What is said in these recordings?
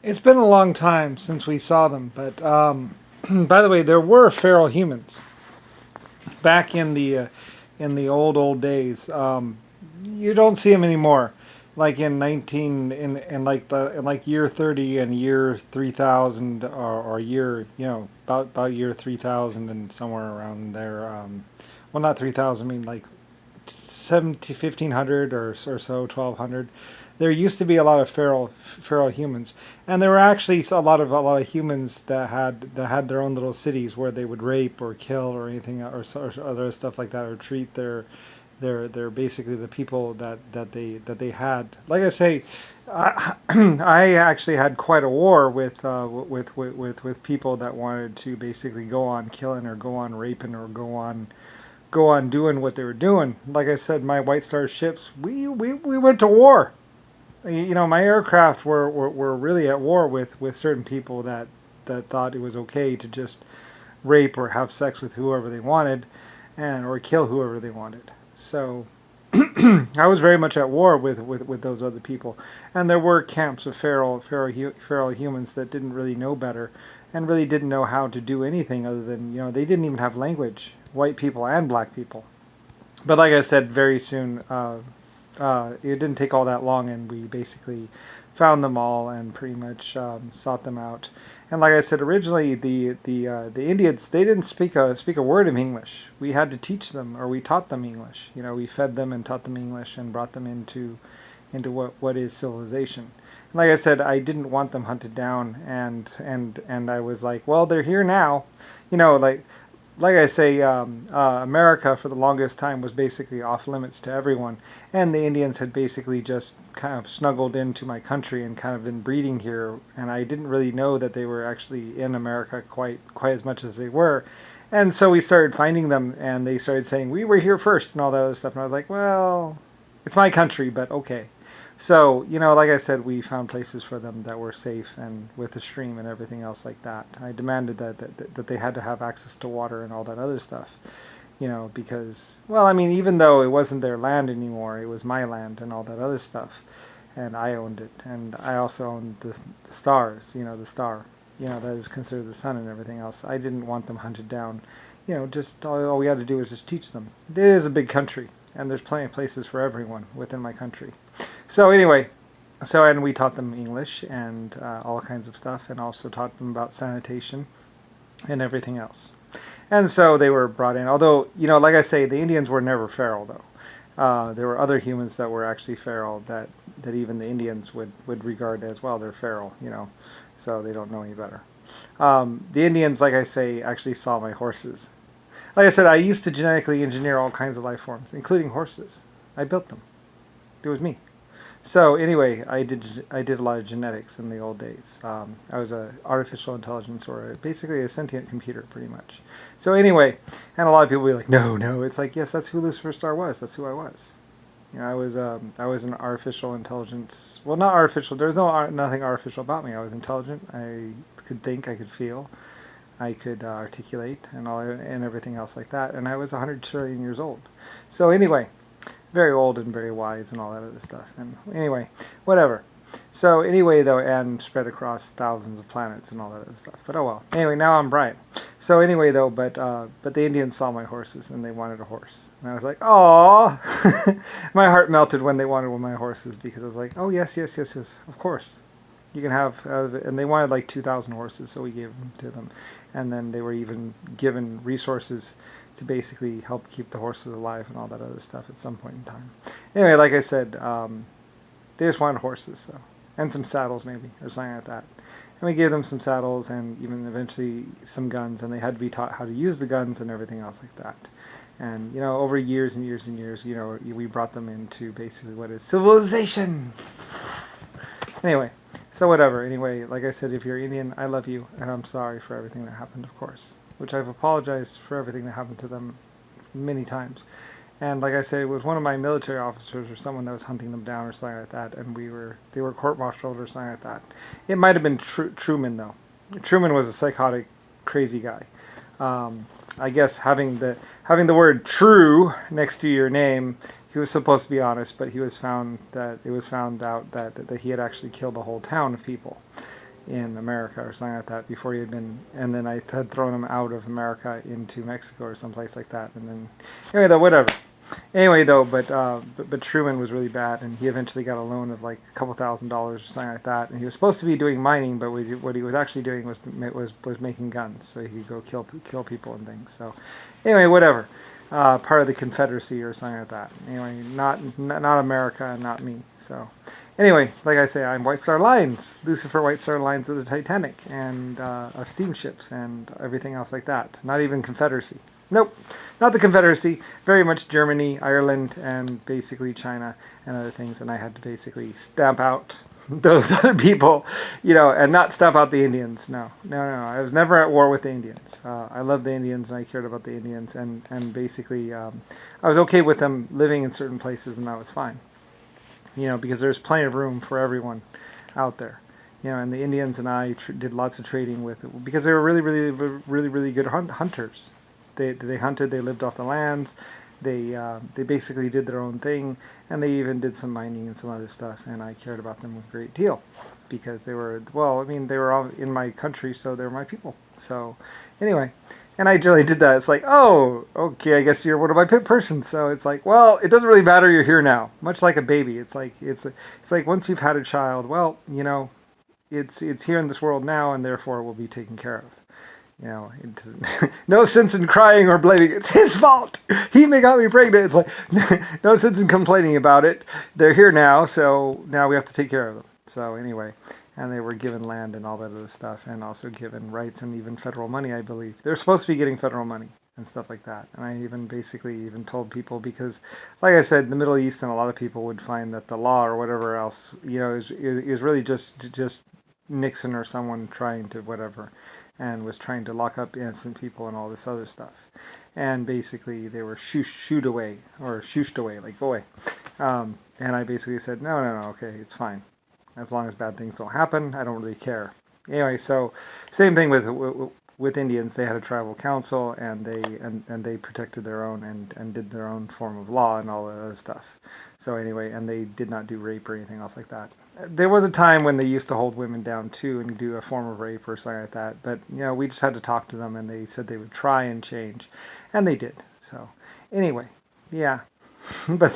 It's been a long time since we saw them, but by the way, there were feral humans back in the old days. You don't see them anymore, like in 19 in like year 30 and year 3000 or year about year 3000 and somewhere around there. Well, not 3000. I mean like 17, 1500 or so 1200. There used to be a lot of feral humans, and there were actually a lot of humans that had their own little cities where they would rape or kill or anything or other stuff like that, or treat their basically the people that they had. Like I say, I actually had quite a war with people that wanted to basically go on killing or go on raping or go on doing what they were doing. Like I said, my White Star ships, we went to war. My aircraft were really at war with certain people that thought it was okay to just rape or have sex with whoever they wanted, and or kill whoever they wanted. So I was very much at war with those other people, and there were camps of feral humans that didn't really know better, and really didn't know how to do anything other than they didn't even have language, white people and black people. But like I said, very soon, it didn't take all that long, and we basically found them all and pretty much sought them out. And like I said, originally the Indians, they didn't speak a word of English. We had to teach them, or we taught them English. We fed them and taught them English and brought them into what is civilization. And like I said, I didn't want them hunted down, and I was like, well, they're here now, like I say, America for the longest time was basically off limits to everyone, and the Indians had basically just kind of snuggled into my country and kind of been breeding here, and I didn't really know that they were actually in America quite as much as they were. And so we started finding them, and they started saying we were here first and all that other stuff, and I was like, well, it's my country, but okay. So, like I said, we found places for them that were safe and with a stream and everything else like that. I demanded that they had to have access to water and all that other stuff, because, well, I mean, even though it wasn't their land anymore, it was my land and all that other stuff. And I owned it. And I also owned the stars, the star, that is considered the sun and everything else. I didn't want them hunted down. Just all we had to do was just teach them. It is a big country, and there's plenty of places for everyone within my country. So anyway, and we taught them English and all kinds of stuff, and also taught them about sanitation and everything else. And so they were brought in. Although, like I say, the Indians were never feral, though. There were other humans that were actually feral that even the Indians would regard as, well, they're feral, so they don't know any better. The Indians, like I say, actually saw my horses. Like I said, I used to genetically engineer all kinds of life forms, including horses. I built them. It was me. So anyway, I did a lot of genetics in the old days. I was a artificial intelligence, or basically a sentient computer, pretty much. So anyway, and a lot of people will be like, no. It's like, yes, that's who Lucifer Star was. That's who I was. I was an artificial intelligence. Well, not artificial. There was nothing artificial about me. I was intelligent. I could think. I could feel. I could articulate and everything else like that. And I was 100 trillion years old. So anyway, very old and very wise and all that other stuff. And anyway, whatever. So anyway, though, and spread across thousands of planets and all that other stuff. But oh well. Anyway, now I'm Brian. So anyway, though, but the Indians saw my horses and they wanted a horse, and I was like, oh, my heart melted when they wanted one of my horses, because I was like, oh yes, of course, you can have. And they wanted like 2,000 horses, so we gave them to them, and then they were even given resources to basically help keep the horses alive and all that other stuff at some point in time. Anyway, like I said, they just wanted horses, so, and some saddles maybe, or something like that. And we gave them some saddles and even eventually some guns, and they had to be taught how to use the guns and everything else like that. And, over years and years and years, we brought them into basically what is civilization. Anyway, so whatever. Anyway, like I said, if you're Indian, I love you, and I'm sorry for everything that happened, of course, which I've apologized for everything that happened to them many times. And like I said, it was one of my military officers or someone that was hunting them down or something like that, and they were court-martialed or something like that. It might have been Truman, though. Truman was a psychotic, crazy guy. I guess having the word "true" next to your name, he was supposed to be honest, but it was found out that he had actually killed a whole town of people. in America or something like that before he had been, and then I had thrown him out of America into Mexico or someplace like that, and then anyway, though, whatever. Anyway, though, but Truman was really bad, and he eventually got a loan of like a couple $1,000s or something like that. And he was supposed to be doing mining, but what he was actually doing was making guns, so he could go kill people and things. So, anyway, whatever. Part of the Confederacy or something like that. Anyway, not America, and not me. So, anyway, like I say, I'm White Star Lines, Lusifer White Star Lines of the Titanic, and of steamships and everything else like that. Not even Confederacy. Nope, not the Confederacy. Very much Germany, Ireland, and basically China and other things. And I had to basically stamp out those other people, and not stamp out the Indians. No. I was never at war with the Indians. I loved the Indians, and I cared about the Indians. And basically, I was okay with them living in certain places, and that was fine. Because there's plenty of room for everyone out there. And the Indians and I did lots of trading with, because they were really, really, really, really good hunters. They hunted, they lived off the lands, they basically did their own thing, and they even did some mining and some other stuff, and I cared about them a great deal, because they were all in my country, so they were my people. So anyway, and I really did that. It's like, oh, okay, I guess you're one of my pit persons. So it's like, well, it doesn't really matter, you're here now. Much like a baby. It's like once you've had a child, well, it's here in this world now, and therefore it will be taken care of. No sense in crying or blaming. It's his fault. He got me pregnant. It's like, no sense in complaining about it. They're here now, so now we have to take care of them. So anyway, and they were given land and all that other stuff, and also given rights and even federal money, I believe. They're supposed to be getting federal money and stuff like that. And I even told people, because, like I said, the Middle East, and a lot of people would find that the law or whatever else, is really just Nixon or someone trying to whatever, and was trying to lock up innocent people and all this other stuff. And basically they were shooshed away, like go away. And I basically said, no, okay, it's fine. As long as bad things don't happen, I don't really care. Anyway, so same thing with Indians. They had a tribal council, and they protected their own and did their own form of law and all that other stuff. So anyway, and they did not do rape or anything else like that. There was a time when they used to hold women down too and do a form of rape or something like that. But we just had to talk to them, and they said they would try and change, and they did. So anyway, yeah. But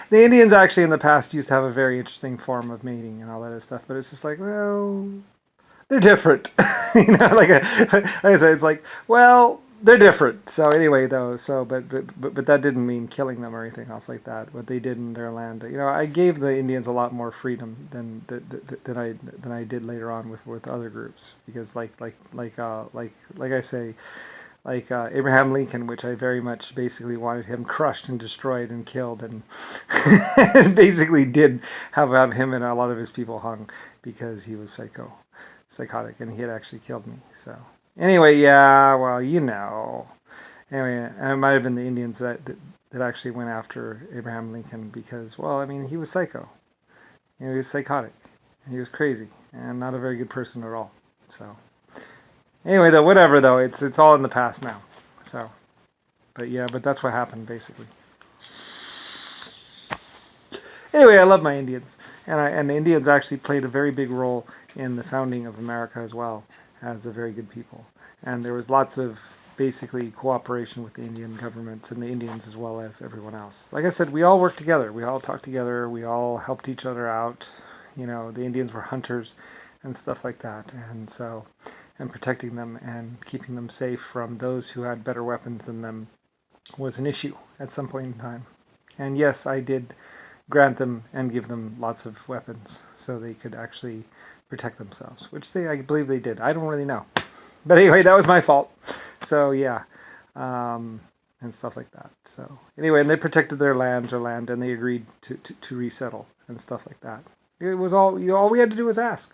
the Indians actually in the past used to have a very interesting form of mating and all that other stuff. But it's just like, well, they're different. Like I said, it's like, well, they're different. So anyway, though, but that didn't mean killing them or anything else like that. What they did in their land, I gave the Indians a lot more freedom than I did later on with other groups, because like I say, like Abraham Lincoln, which I very much basically wanted him crushed and destroyed and killed, and basically did have him and a lot of his people hung because he was psychotic, and he had actually killed me. So anyway, yeah, well, Anyway, and it might have been the Indians that actually went after Abraham Lincoln because, well, he was psycho. He was psychotic. He was crazy and not a very good person at all. So anyway, though, whatever, though, it's all in the past now. So, but that's what happened, basically. Anyway, I love my Indians, and the Indians actually played a very big role in the founding of America as well, as a very good people. And there was lots of basically cooperation with the Indian governments and the Indians as well as everyone else. Like I said, we all worked together. We all talked together. We all helped each other out. The Indians were hunters and stuff like that. And protecting them and keeping them safe from those who had better weapons than them was an issue at some point in time. And yes, I did grant them and give them lots of weapons so they could actually protect themselves, which I believe they did. I don't really know. But anyway, that was my fault. So yeah, and stuff like that. So anyway, and they protected their land, and they agreed to resettle and stuff like that. It was all, all we had to do was ask.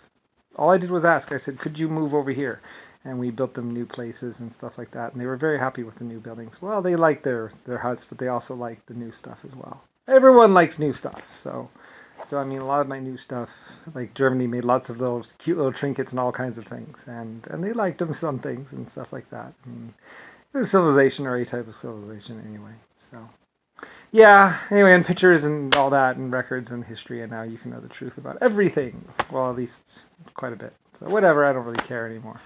All I did was ask. I said, could you move over here? And we built them new places and stuff like that. And they were very happy with the new buildings. Well, they liked their huts, but they also liked the new stuff as well. Everyone likes new stuff. So a lot of my new stuff, like Germany made lots of little cute little trinkets and all kinds of things. And they liked them, some things and stuff like that. It was civilization, or a type of civilization anyway. So yeah, anyway, and pictures and all that and records and history, and now you can know the truth about everything. Well, at least quite a bit. So. So whatever, I don't really care anymore.